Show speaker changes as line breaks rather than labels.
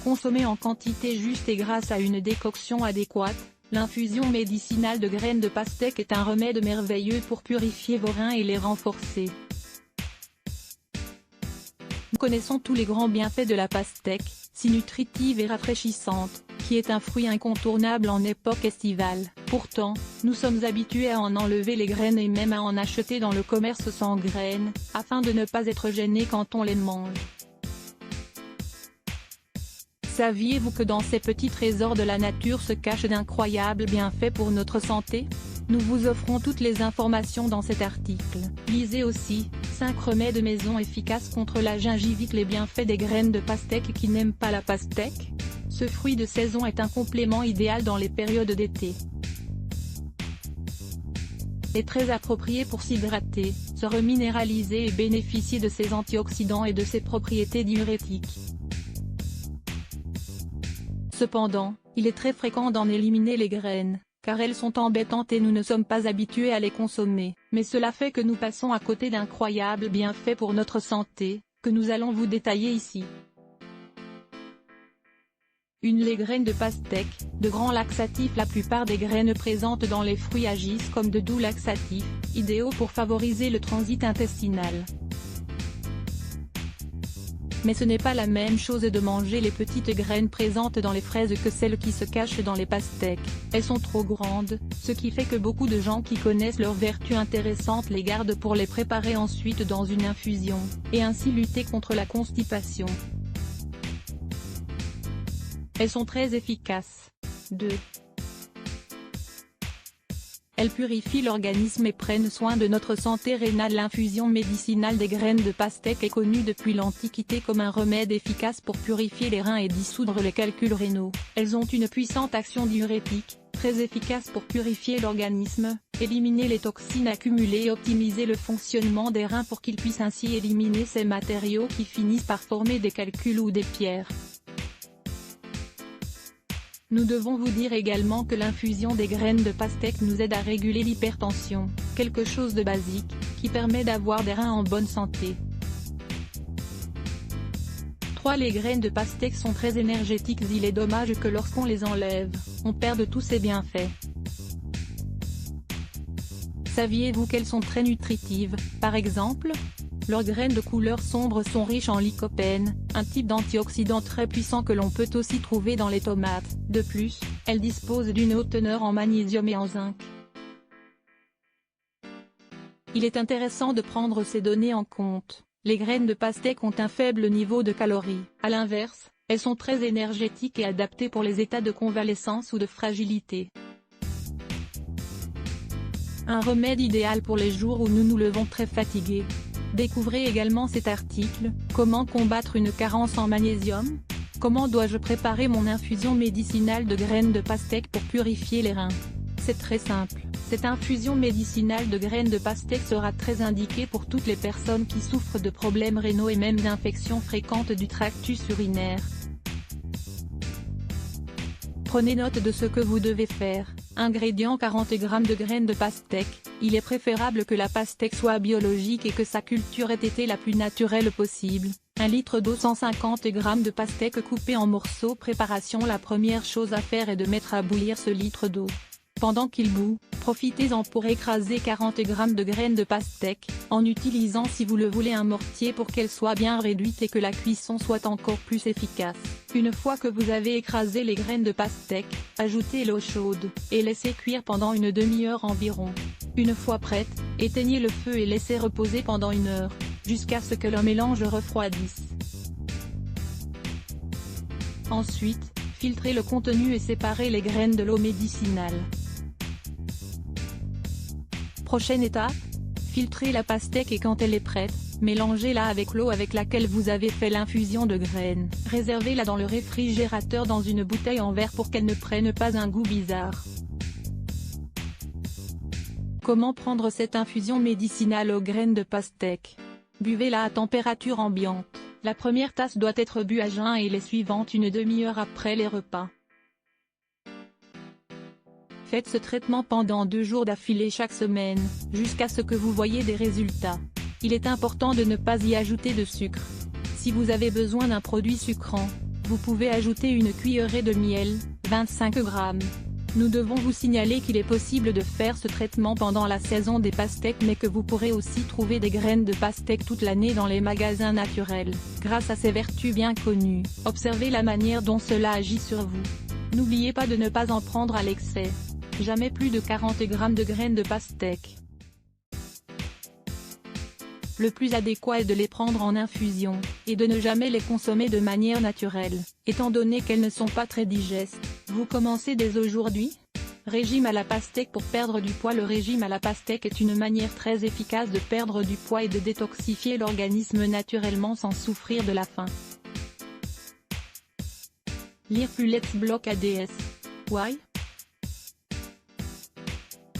Consommée en quantité juste et grâce à une décoction adéquate, l'infusion médicinale de graines de pastèque est un remède merveilleux pour purifier vos reins et les renforcer. Nous connaissons tous les grands bienfaits de la pastèque, si nutritive et rafraîchissante, qui est un fruit incontournable en époque estivale. Pourtant, nous sommes habitués à en enlever les graines et même à en acheter dans le commerce sans graines, afin de ne pas être gênés quand on les mange. Saviez-vous que dans ces petits trésors de la nature se cachent d'incroyables bienfaits pour notre santé? Nous vous offrons toutes les informations dans cet article. Lisez aussi, 5 remèdes maison efficaces contre la gingivite. Les bienfaits des graines de pastèque. Qui n'aime pas la pastèque? Ce fruit de saison est un complément idéal dans les périodes d'été. Est très approprié pour s'hydrater, se reminéraliser et bénéficier de ses antioxydants et de ses propriétés diurétiques. Cependant, il est très fréquent d'en éliminer les graines, car elles sont embêtantes et nous ne sommes pas habitués à les consommer, mais cela fait que nous passons à côté d'incroyables bienfaits pour notre santé, que nous allons vous détailler ici. 1. Les graines de pastèque, de grands laxatifs. La plupart des graines présentes dans les fruits agissent comme de doux laxatifs, idéaux pour favoriser le transit intestinal. Mais ce n'est pas la même chose de manger les petites graines présentes dans les fraises que celles qui se cachent dans les pastèques. Elles sont trop grandes, ce qui fait que beaucoup de gens qui connaissent leurs vertus intéressantes les gardent pour les préparer ensuite dans une infusion, et ainsi lutter contre la constipation. Elles sont très efficaces. 2. Elles purifient l'organisme et prennent soin de notre santé rénale. L'infusion médicinale des graines de pastèque est connue depuis l'Antiquité comme un remède efficace pour purifier les reins et dissoudre les calculs rénaux. Elles ont une puissante action diurétique, très efficace pour purifier l'organisme, éliminer les toxines accumulées et optimiser le fonctionnement des reins pour qu'ils puissent ainsi éliminer ces matériaux qui finissent par former des calculs ou des pierres. Nous devons vous dire également que l'infusion des graines de pastèque nous aide à réguler l'hypertension, quelque chose de basique, qui permet d'avoir des reins en bonne santé. 3. Les graines de pastèque sont très énergétiques. Il est dommage que lorsqu'on les enlève, on perde tous ces bienfaits. Saviez-vous qu'elles sont très nutritives? Par exemple, leurs graines de couleur sombre sont riches en lycopène, un type d'antioxydant très puissant que l'on peut aussi trouver dans les tomates. De plus, elles disposent d'une haute teneur en magnésium et en zinc. Il est intéressant de prendre ces données en compte. Les graines de pastèque ont un faible niveau de calories. À l'inverse, elles sont très énergétiques et adaptées pour les états de convalescence ou de fragilité. Un remède idéal pour les jours où nous nous levons très fatigués. Découvrez également cet article, comment combattre une carence en magnésium? Comment dois-je préparer mon infusion médicinale de graines de pastèque pour purifier les reins? C'est très simple, cette infusion médicinale de graines de pastèque sera très indiquée pour toutes les personnes qui souffrent de problèmes rénaux et même d'infections fréquentes du tractus urinaire. Prenez note de ce que vous devez faire. Ingrédients: 40 g de graines de pastèque. Il est préférable que la pastèque soit biologique et que sa culture ait été la plus naturelle possible. 1 litre d'eau, 150 g de pastèque coupée en morceaux. Préparation: la première chose à faire est de mettre à bouillir ce litre d'eau. Pendant qu'il bout, profitez-en pour écraser 40 g de graines de pastèque, en utilisant si vous le voulez un mortier pour qu'elles soient bien réduites et que la cuisson soit encore plus efficace. Une fois que vous avez écrasé les graines de pastèque, ajoutez l'eau chaude, et laissez cuire pendant une demi-heure environ. Une fois prête, éteignez le feu et laissez reposer pendant 1 heure, jusqu'à ce que le mélange refroidisse. Ensuite, filtrez le contenu et séparez les graines de l'eau médicinale. Prochaine étape, filtrez la pastèque et quand elle est prête, mélangez-la avec l'eau avec laquelle vous avez fait l'infusion de graines. Réservez-la dans le réfrigérateur dans une bouteille en verre pour qu'elle ne prenne pas un goût bizarre. Comment prendre cette infusion médicinale aux graines de pastèque? Buvez-la à température ambiante. La première tasse doit être bue à jeun et les suivantes une demi-heure après les repas. Faites ce traitement pendant 2 jours d'affilée chaque semaine, jusqu'à ce que vous voyez des résultats. Il est important de ne pas y ajouter de sucre. Si vous avez besoin d'un produit sucrant, Vous pouvez ajouter une cuillerée de miel, 25 g. Nous devons vous signaler qu'il est possible de faire ce traitement pendant la saison des pastèques mais que vous pourrez aussi trouver des graines de pastèque toute l'année dans les magasins naturels, grâce à ses vertus bien connues. Observez la manière dont cela agit sur vous. N'oubliez pas de ne pas en prendre à l'excès. Jamais plus de 40 g de graines de pastèque. Le plus adéquat est de les prendre en infusion, et de ne jamais les consommer de manière naturelle, étant donné qu'elles ne sont pas très digestes. Vous commencez dès aujourd'hui? Régime à la pastèque pour perdre du poids. Le régime à la pastèque est une manière très efficace de perdre du poids et de détoxifier l'organisme naturellement sans souffrir de la faim. Lire plus Let's Block ADS. Why?